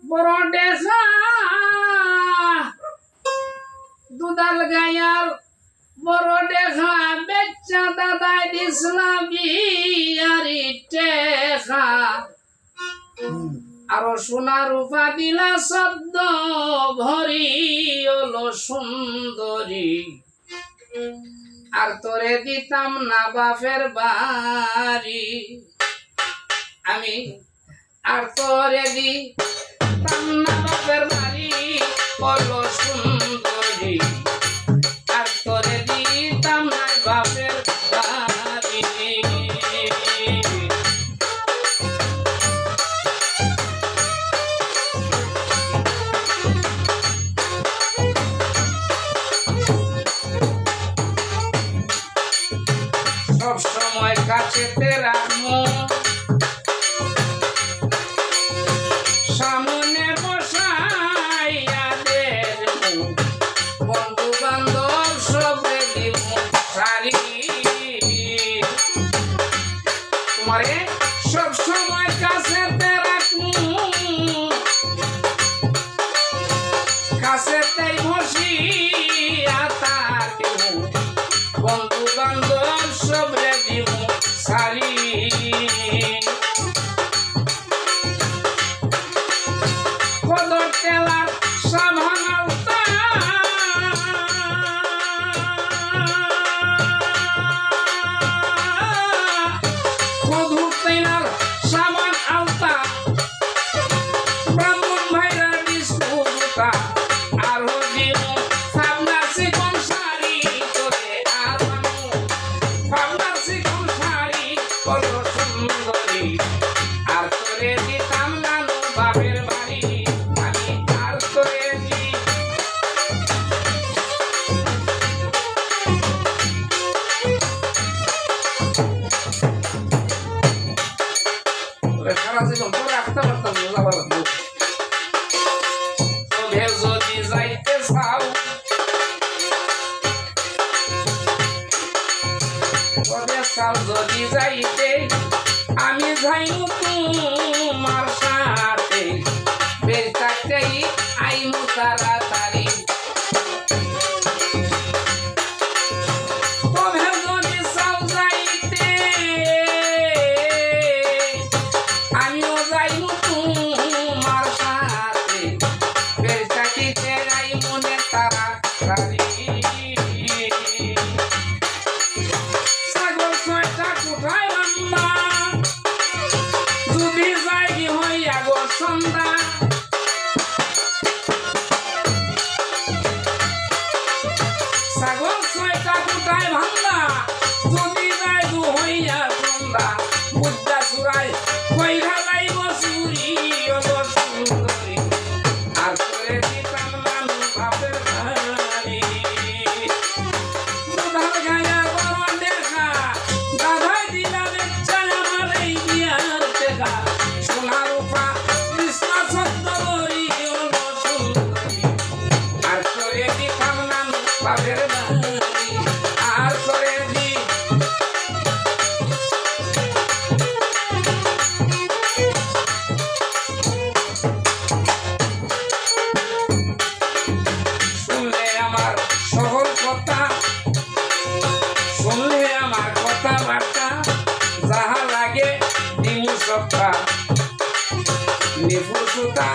বড় দেখা দুধাল গায়ার বড় দেখা বেচ্চা দাদাই দিসলাম বিয়ারি টেকা আরো সোনা রূপা দিলা শব্দ ভরি হলো সুন্দরী আর তোরে দিতাম না বাপের বাড়ি আমি আর তোরে দিতাম না বাপের বাড়ি হলো সুন্দরী আর তোরে দিতাম না বাপের বাড়ি সব সময় কাছেতে রাখবো সামনে বসাইয়া দেব বন্ধু বান্ধব সবে দিব সারি তোমারে সব সময় কাছেতে রাখবো কাছেতেই বসিয়া থাকিব বন্ধু বান্ধব সবে দিব সারি কদর তেলার সামান আলতা কদর তেলার সামান আলতা ব্রাহ্মণ ভাইরা বিস্কুটা আর দিব সামনা চিকন শাড়ি তোরে আর সামনা চিকন শাড়ি কত সুন্দরী আর তোরে দিতাম নানু বাপের বাড়ি আমি আর তোরে দি তোরে সারা জীবন তোরে রাখতে পারতাম না ভালো তবে যদি যাইতে চাও তবে চাও যদি যাইতে আমি যাইমু তোমার সাথে বের থাকতেই আইমু তাড়াতাড়ি তবে যদি চাও যাইতে আমিও যাইমু তোমার সাথে বের থাকিতে আইমু নে তাড়াতাড়ি ছাগল ছয়টা কোথায় রান্না যদি যাই হইয়া গো সন্ধ্যা ছাগল ছয়টা কোথায় ভান্ডা যদি যাই গো হইয়া সন্ধ্যা বুদ্ধা চুরাই কইরা যাইব চুরি গো সুন্দরী আর করে দিতাম নানু বাপের বাড়ি দুধার গায়া বড় দেখা দাদাই দিলা বেচ্চা আমার এই বিয়ার টেকা সোনা রূপা কৃষ্ণ ছদ্ম বরি হলো সুন্দরী আর করে দিতাম নানু বাপের বাড়ি আর করে দি শুনলে আমার সকল কথা শুনলে আমার কথাবার্তা যাহা লাগে দিমু সপ্তাহ নিপুর সুতা